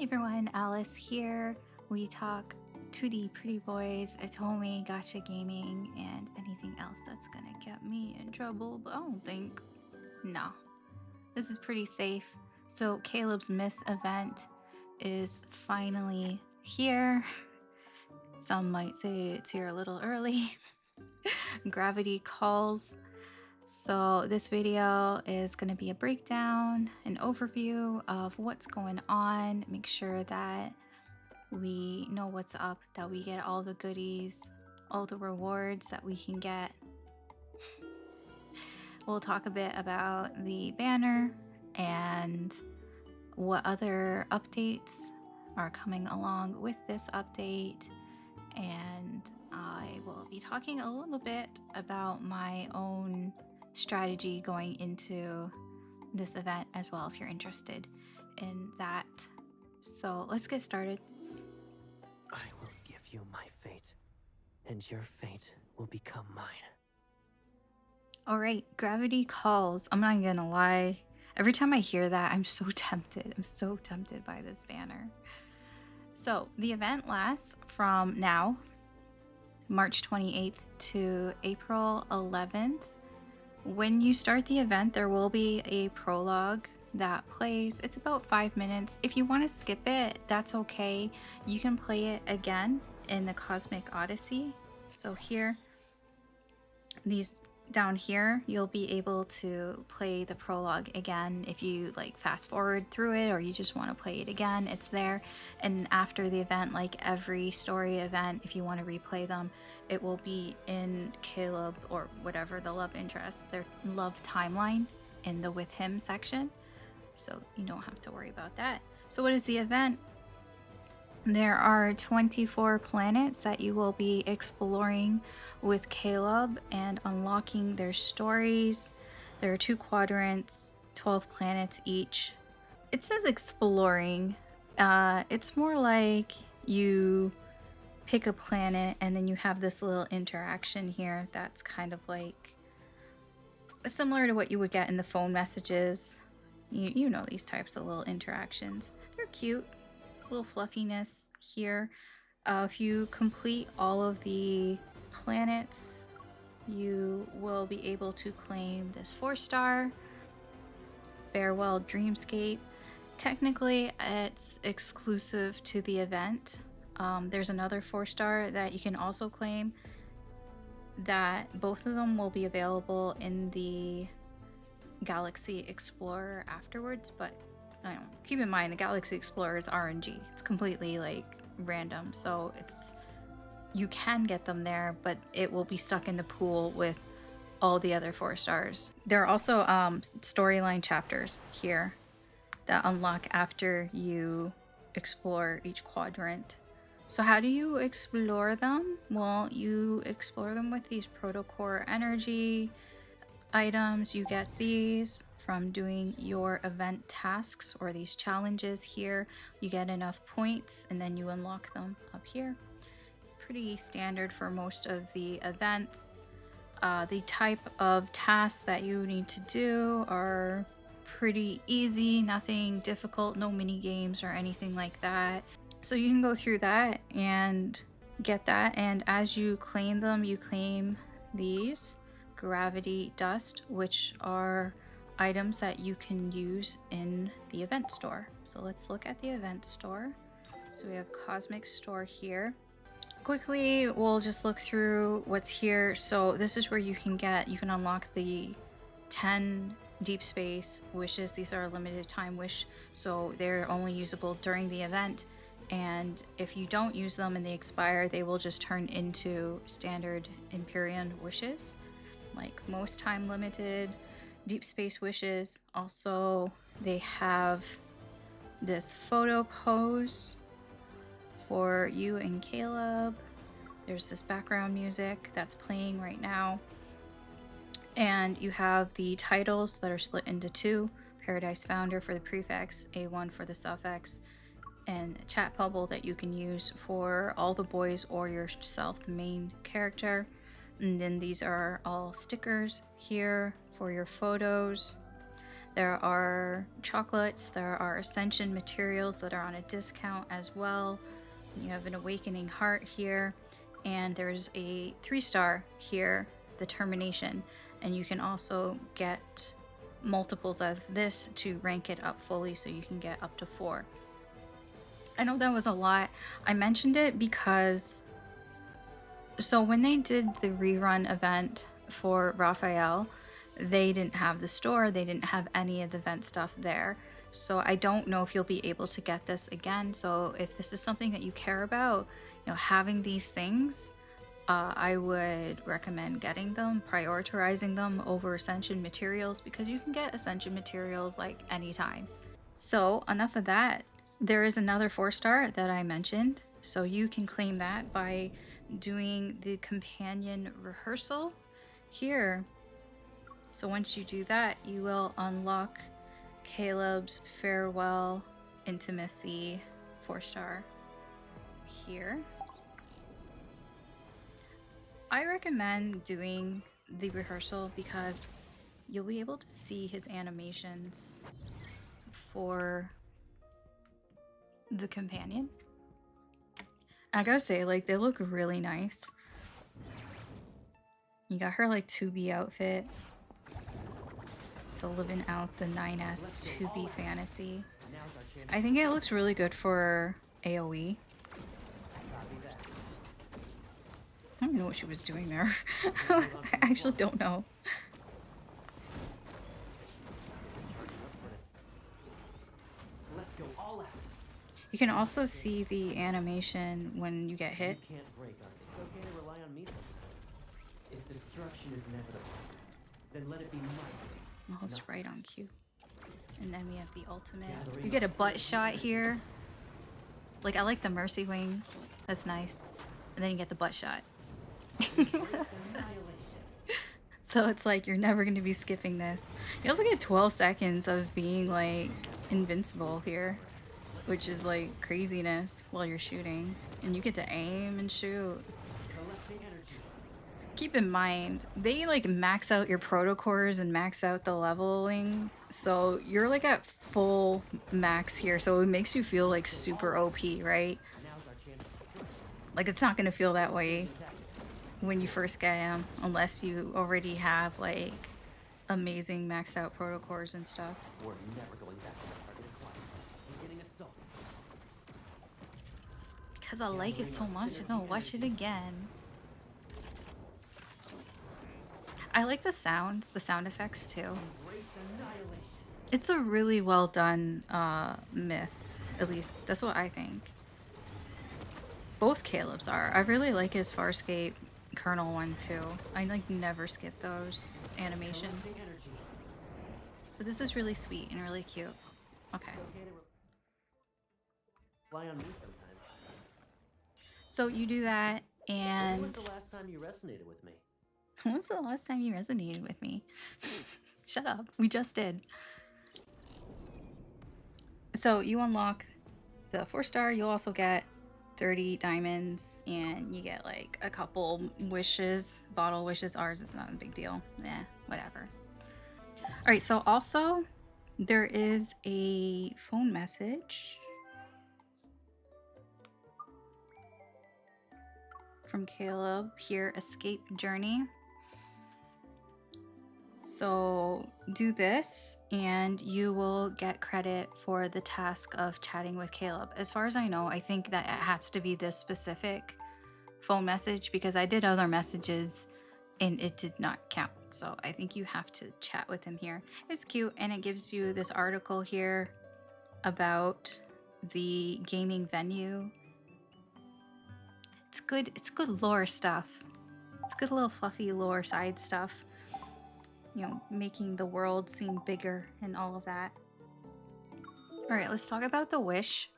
everyone, Alice here. We talk 2D pretty boys, Atome, Gacha gaming, and anything else that's gonna get me in trouble, but I don't think. No. This is pretty safe. So Caleb's Myth event is finally here. Some might say it's here a little early. Gravity calls. So this video is going to be a breakdown, an overview of what's going on, make sure that we know what's up, that we get all the goodies, all the rewards that we can get. We'll talk a bit about the banner and what other updates are coming along with this update, and I will be talking a little bit about my own strategy going into this event as well, if you're interested in that. So let's get started. I will give you my fate, and your fate will become mine. All right, Gravity Calls. I'm not gonna lie. Every time I hear that, I'm so tempted. I'm so tempted by this banner. So the event lasts from now, March 28th to April 11th. When you start the event, there will be a prologue that plays. It's about 5 minutes. If you want to skip it, that's okay. You can play it again in the Cosmic Odyssey. So here, these down here, you'll be able to play the prologue again. If you like fast forward through it or you just want to play it again, it's there. And after the event, like every story event, if you want to replay them, it will be in Caleb or whatever the love interest, their love timeline in the with him section. So you don't have to worry about that. So what is the event? There are 24 planets that you will be exploring with Caleb and unlocking their stories. There are 2 quadrants, 12 planets each. It says exploring. It's more like you pick a planet and then you have this little interaction here that's kind of like similar to what you would get in the phone messages. You know these types of little interactions. They're cute. Little fluffiness here. If you complete all of the planets, you will be able to claim this 4-star Farewell Dreamscape. Technically, it's exclusive to the event. There's another 4-star that you can also claim, that both of them will be available in the Galaxy Explorer afterwards, but I don't keep in mind the Galaxy Explorer is RNG. It's completely like random, so you can get them there, but it will be stuck in the pool with all the other 4-stars. There are also storyline chapters here that unlock after you explore each quadrant. So how do you explore them? Well, you explore them with these protocore energy items. You get these from doing your event tasks or these challenges here. You get enough points and then you unlock them up here. It's pretty standard for most of the events. The type of tasks that you need to do are pretty easy, nothing difficult, no mini games or anything like that. So you can go through that and get that, and as you claim them, you claim these gravity dust, which are items that you can use in the event store. So let's look at the event store. So we have Cosmic Store here. Quickly, we'll just look through what's here. So this is where you can unlock the 10 DeepSpace wishes. These are a limited time wish, so they're only usable during the event. And if you don't use them and they expire, they will just turn into standard Empyrean wishes, like most time limited DeepSpace wishes. Also, they have this photo pose for you and Caleb. There's this background music that's playing right now. And you have the titles that are split into 2. Paradise Founder for the prefix, A1 for the suffix, and a chat bubble that you can use for all the boys or yourself, the main character. And then these are all stickers here for your photos. There are chocolates, there are ascension materials that are on a discount as well. You have an awakening heart here, and there's a 3-star here, the termination, and you can also get multiples of this to rank it up fully, so you can get up to 4. I know that was a lot. I mentioned it because so when they did the rerun event for Raphael, they didn't have the store, they didn't have any of the event stuff there. So I don't know if you'll be able to get this again. So if this is something that you care about, you know, having these things, I would recommend getting them, prioritizing them over Ascension materials, because you can get Ascension materials like anytime. So enough of that. There is another 4-star that I mentioned. So you can claim that by doing the companion rehearsal here. So once you do that, you will unlock Caleb's farewell intimacy 4-star here. I recommend doing the rehearsal because you'll be able to see his animations for the companion. I gotta say, like, they look really nice. You got her like 2B outfit. So living out the 9S 2B fantasy. I think it looks really good for AoE. I don't know what she was doing there. I actually don't know. You can also see the animation when you get hit. You can't break us. It's okay to rely on me sometimes. If destruction is inevitable, then let it be mine. Almost right on cue. And then we have the ultimate. You get a butt shot here. Like, I like the mercy wings. That's nice. And then you get the butt shot. So it's like you're never going to be skipping this. You also get 12 seconds of being like invincible here, which is like craziness while you're shooting. And you get to aim and shoot. Keep in mind, they like max out your protocores and max out the leveling. So you're like at full max here. So it makes you feel like super OP, right? Like, it's not going to feel that way when you first get him, unless you already have like amazing maxed out protocores and stuff. We're never going back to the targeted class. We're getting assaulted. Because I like it so much, I'm gonna watch it again. I like the sounds, the sound effects too. It's a really well done myth, at least that's what I think. Both Caleb's are. I really like his Farscape Colonel one too. I like never skip those animations. But this is really sweet and really cute. Okay. Rely on me sometimes. So you do that, and When was the last time you resonated with me? when was the last time you resonated with me? Shut up. We just did. So you unlock the 4-star. You'll also get 30 diamonds, and you get like a couple wishes, bottle wishes. Ours is not a big deal. Whatever. All right, so also there is a phone message from Caleb here, escape journey. So do this and you will get credit for the task of chatting with Caleb. As far as I know, I think that it has to be this specific phone message, because I did other messages and it did not count. So I think you have to chat with him here. It's cute, and it gives you this article here about the gaming venue. It's good lore stuff. It's good little fluffy lore side stuff. You know, making the world seem bigger and all of that. All right, let's talk about the wish.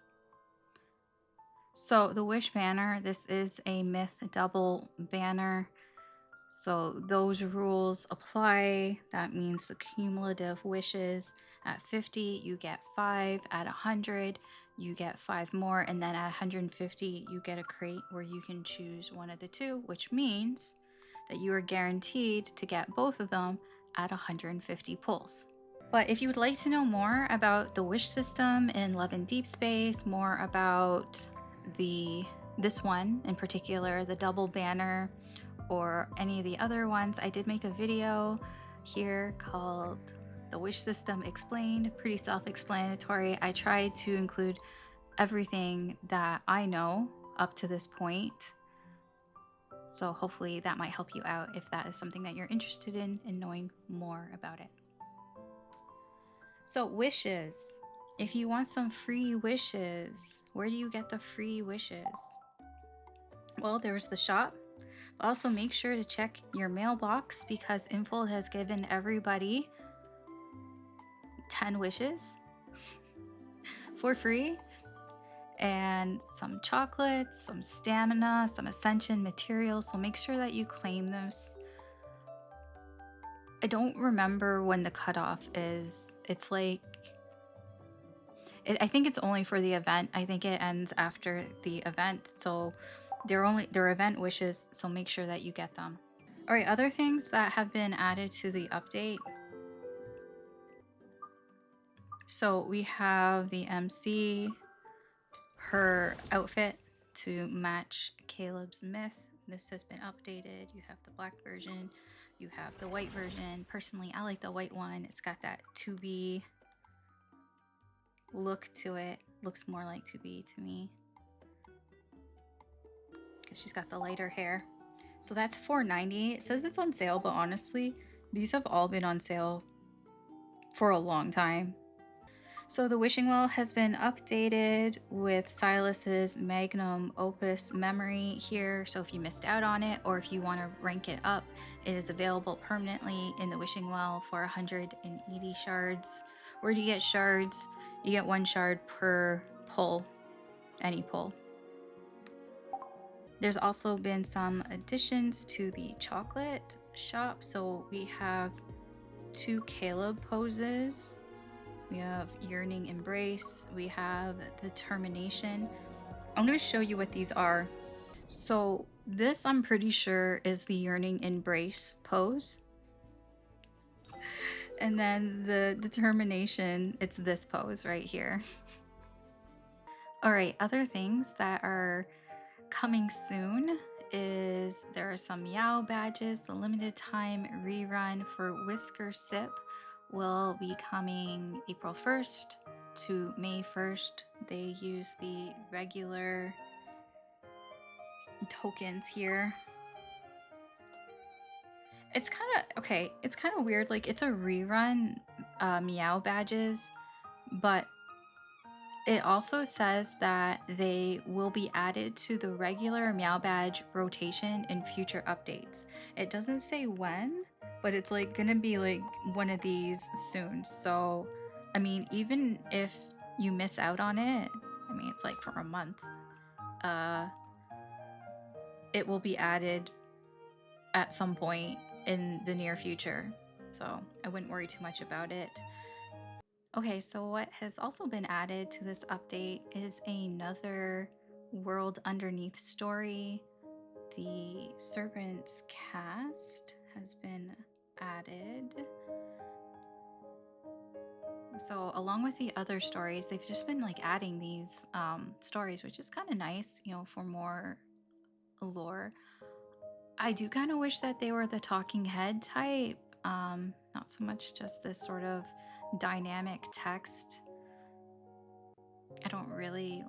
So the wish banner, this is a myth double banner. So those rules apply. That means the cumulative wishes at 50, you get 5. At 100, you get 5 more. And then at 150, you get a crate where you can choose one of the two, which means that you are guaranteed to get both of them at 150 pulls. But if you would like to know more about the wish system in Love and Deep Space, more about this one in particular, the double banner, or any of the other ones, I did make a video here called The Wish System Explained, pretty self-explanatory. I tried to include everything that I know up to this point. So hopefully that might help you out if that is something that you're interested in knowing more about it. So wishes. If you want some free wishes, where do you get the free wishes? Well, there's the shop. Also, make sure to check your mailbox because Infold has given everybody 10 wishes for free, and some chocolates, some stamina, some ascension materials. So make sure that you claim this. I don't remember when the cutoff is. It's like, I think it's only for the event. I think it ends after the event. So they're event wishes, so make sure that you get them. All right, other things that have been added to the update. So we have the MC, her outfit to match Caleb's myth. This has been updated. You have the black version, you have the white version. Personally, I like the white one. It's got that 2B look to it. Looks more like 2B to me, because she's got the lighter hair. So that's $4.90. It says it's on sale, but honestly, these have all been on sale for a long time. So the wishing well has been updated with Sylus's magnum opus memory here. So if you missed out on it, or if you want to rank it up, it is available permanently in the wishing well for 180 shards. Where do you get shards? You get 1 shard per pull, any pull. There's also been some additions to the chocolate shop. So we have 2 Caleb poses. We have Yearning Embrace. We have the Termination. I'm going to show you what these are. So this, I'm pretty sure, is the Yearning Embrace pose. And then the Determination, it's this pose right here. All right, other things that are coming soon is there are some Meow badges. The limited time rerun for Whiskersip will be coming April 1st to May 1st. They use the regular tokens here. It's kind of, okay, it's kind of weird. Like, it's a rerun Meow badges, but it also says that they will be added to the regular Meow badge rotation in future updates. It doesn't say when, but it's like gonna be like one of these soon. So, I mean, even if you miss out on it, I mean, it's like for a month, it will be added at some point in the near future. So I wouldn't worry too much about it. Okay, so what has also been added to this update is another World Underneath story. The Serpent's Cast has been added. So along with the other stories, they've just been like adding these stories, which is kind of nice, you know, for more lore. I do kind of wish that they were the talking head type, not so much just this sort of dynamic text. I don't really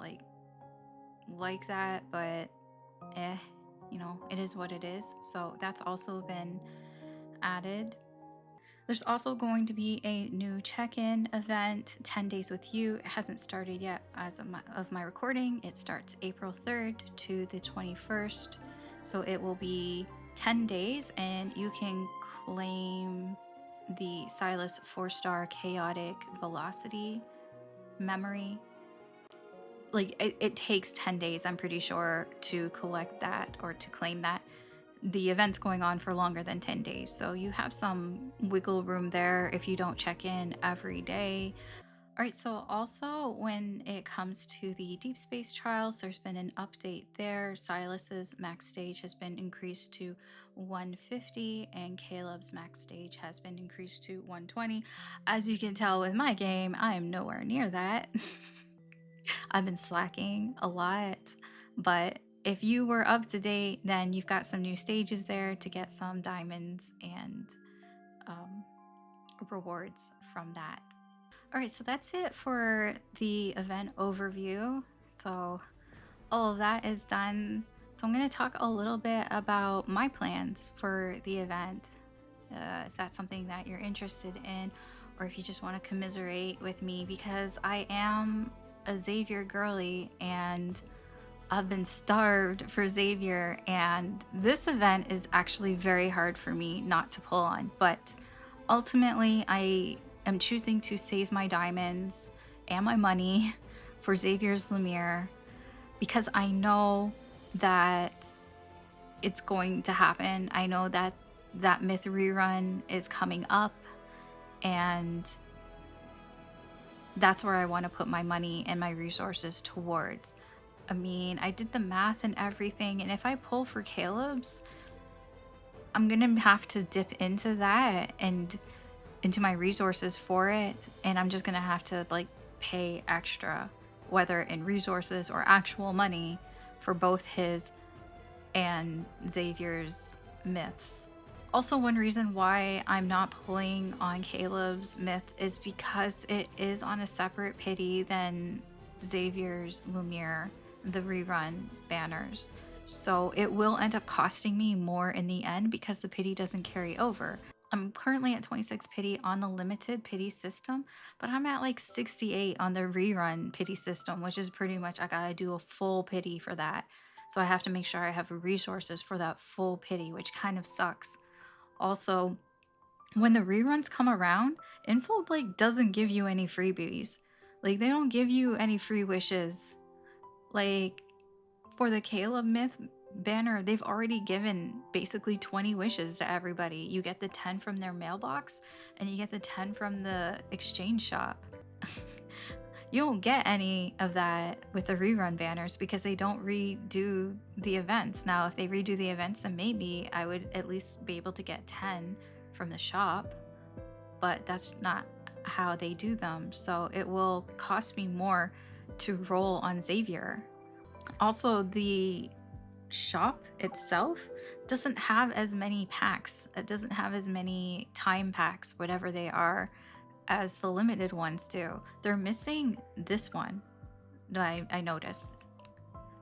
like that, but you know, it is what it is. So that's also been added. There's also going to be a new check-in event, 10 Days With You. It hasn't started yet as of my recording. It starts April 3rd to the 21st. So it will be 10 days and you can claim the Sylus 4-star chaotic velocity memory. Like, it takes 10 days, I'm pretty sure, to collect that or to claim that. The event's going on for longer than 10 days, so you have some wiggle room there if you don't check in every day. All right, so also when it comes to the Deep Space trials, there's been an update there. Sylus's max stage has been increased to 150, and Caleb's max stage has been increased to 120. As you can tell with my game, I am nowhere near that. I've been slacking a lot, but if you were up to date, then you've got some new stages there to get some diamonds and rewards from that. All right, so that's it for the event overview. So all of that is done. So I'm going to talk a little bit about my plans for the event, if that's something that you're interested in, or if you just want to commiserate with me, because I am a Xavier girly and I've been starved for Xavier, and this event is actually very hard for me not to pull on, but ultimately I am choosing to save my diamonds and my money for Xavier's Lumière because I know that it's going to happen. I know that that myth rerun is coming up, and that's where I want to put my money and my resources towards. I mean, I did the math and everything, and if I pull for Caleb's, I'm gonna have to dip into that and into my resources for it, and I'm just gonna have to like pay extra, whether in resources or actual money, for both his and Xavier's myths. Also, one reason why I'm not pulling on Caleb's myth is because it is on a separate pity than Xavier's Lumière, the rerun banners. So it will end up costing me more in the end because the pity doesn't carry over. I'm currently at 26 pity on the limited pity system, but I'm at like 68 on the rerun pity system, which is pretty much I gotta do a full pity for that. So I have to make sure I have resources for that full pity, which kind of sucks. Also, when the reruns come around, Infold like doesn't give you any freebies. Like they don't give you any free wishes. Like for the Caleb myth banner, they've already given basically 20 wishes to everybody. You get the 10 from their mailbox and you get the 10 from the exchange shop. You don't get any of that with the rerun banners because they don't redo the events. Now, if they redo the events, then maybe I would at least be able to get 10 from the shop, but that's not how they do them. So it will cost me more to roll on Xavier. Also, the shop itself doesn't have as many packs. It doesn't have as many time packs, whatever they are, as the limited ones do. They're missing this one that I noticed.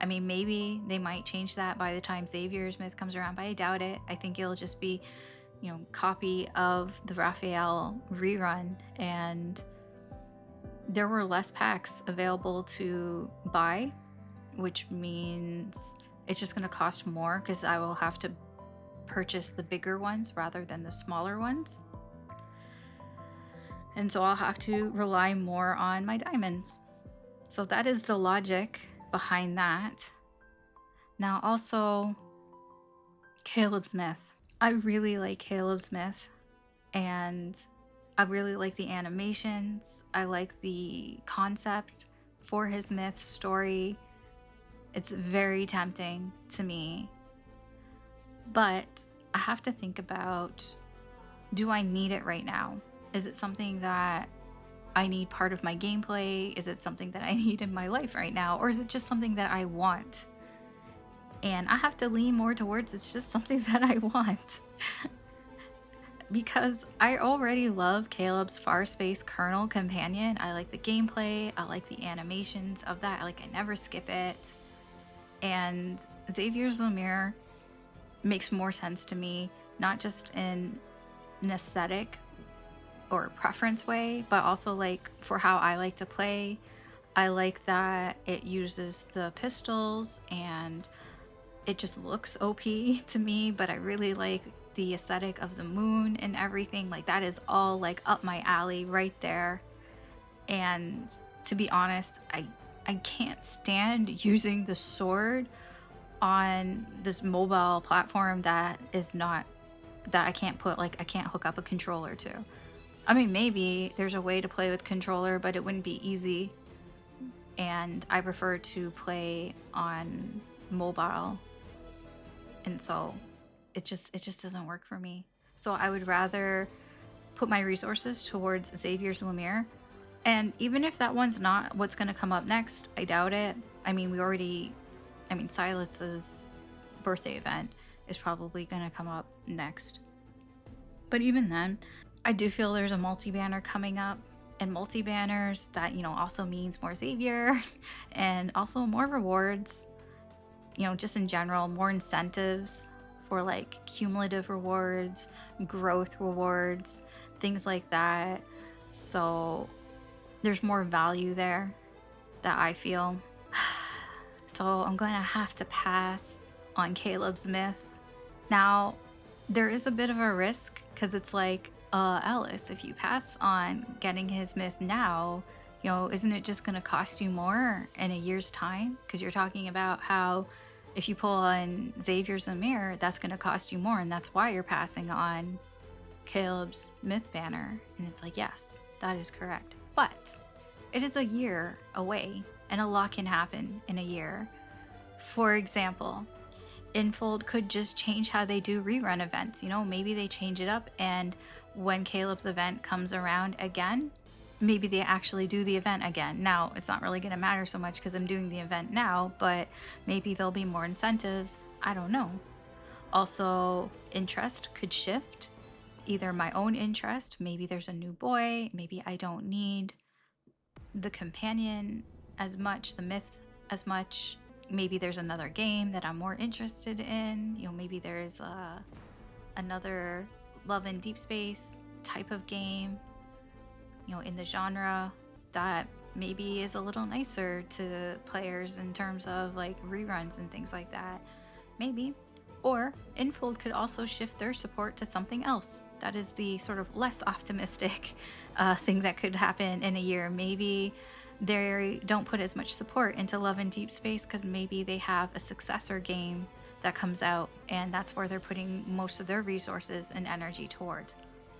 I mean, maybe they might change that by the time Xavier's myth comes around, but I doubt it. I think it'll just be, you know, copy of the Raphael rerun, and there were less packs available to buy, which means it's just going to cost more because I will have to purchase the bigger ones rather than the smaller ones. And so I'll have to rely more on my diamonds. So that is the logic behind that. Now also, Caleb's myth. I really like Caleb's myth, and I really like the animations. I like the concept for his myth story. It's very tempting to me, but I have to think about, do I need it right now? Is it something that I need part of my gameplay? Is it something that I need in my life right now? Or is it just something that I want? And I have to lean more towards it's just something that I want. Because I already love Caleb's Far Space Kernel Companion. I like the gameplay. I like the animations of that. I never skip it. And Xavier's Lumière makes more sense to me, not just in an aesthetic or preference way, but also like for how I like to play. I like that it uses the pistols and it just looks OP to me, but I really like the aesthetic of the moon and everything. Like that is all like up my alley right there. And to be honest, I can't stand using the sword on this mobile platform that is not, that I can't put, like I can't hook up a controller to. I mean, maybe there's a way to play with controller, but it wouldn't be easy. And I prefer to play on mobile. And so it just doesn't work for me. So I would rather put my resources towards Xavier Lumière. And even if that one's not what's going to come up next, I doubt it. I mean, Sylus's birthday event is probably going to come up next. But even then, I do feel there's a multi-banner coming up. And multi-banners, that, also means more Xavier and also more rewards. Just in general, more incentives for like cumulative rewards, growth rewards, things like that. So there's more value there that I feel. So I'm going to have to pass on Caleb's myth. Now, there is a bit of a risk because it's like, Alice, if you pass on getting his myth now, isn't it just going to cost you more in a year's time? Because you're talking about how if you pull on Xavier's Lumière, that's going to cost you more, and that's why you're passing on Caleb's myth banner. And it's like, yes, that is correct. But it is a year away, and a lot can happen in a year. For example, Infold could just change how they do rerun events. Maybe they change it up, and when Caleb's event comes around again, maybe they actually do the event again. Now, it's not really going to matter so much because I'm doing the event now, but maybe there'll be more incentives. I don't know. Also, interest could shift. Either my own interest, maybe there's a new boy, maybe I don't need the companion as much, the myth as much. Maybe there's another game that I'm more interested in. Maybe there's another Love in DeepSpace type of game, in the genre that maybe is a little nicer to players in terms of like reruns and things like that. Maybe. Or Infold could also shift their support to something else. That is the sort of less optimistic thing that could happen in a year. Maybe they don't put as much support into Love in DeepSpace because maybe they have a successor game that comes out, and that's where they're putting most of their resources and energy towards.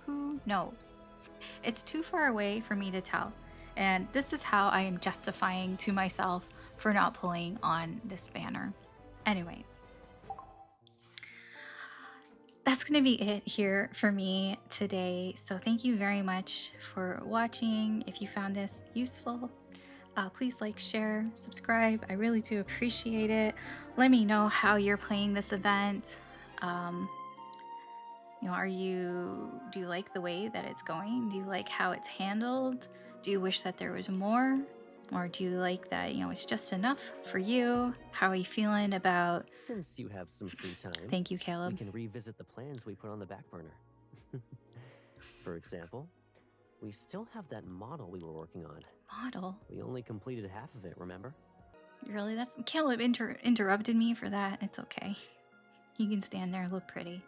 Who knows? It's too far away for me to tell, and this is how I am justifying to myself for not pulling on this banner. Anyways, that's gonna be it here for me today. So thank you very much for watching. If you found this useful, please like, share, subscribe. I really do appreciate it. Let me know how you're playing this event. Do you like the way that it's going? Do you like how it's handled? Do you wish that there was more? Or do you like that, it's just enough for you? How are you feeling about... Since you have some free time, Thank you, Caleb. We can revisit the plans we put on the back burner. For example, we still have that model we were working on. Model? We only completed half of it, remember? Really? Caleb interrupted me for that. It's okay. You can stand there and look pretty.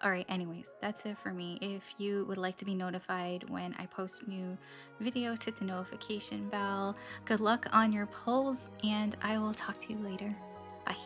Alright, anyways, that's it for me. If you would like to be notified when I post new videos, hit the notification bell. Good luck on your polls, and I will talk to you later. Bye.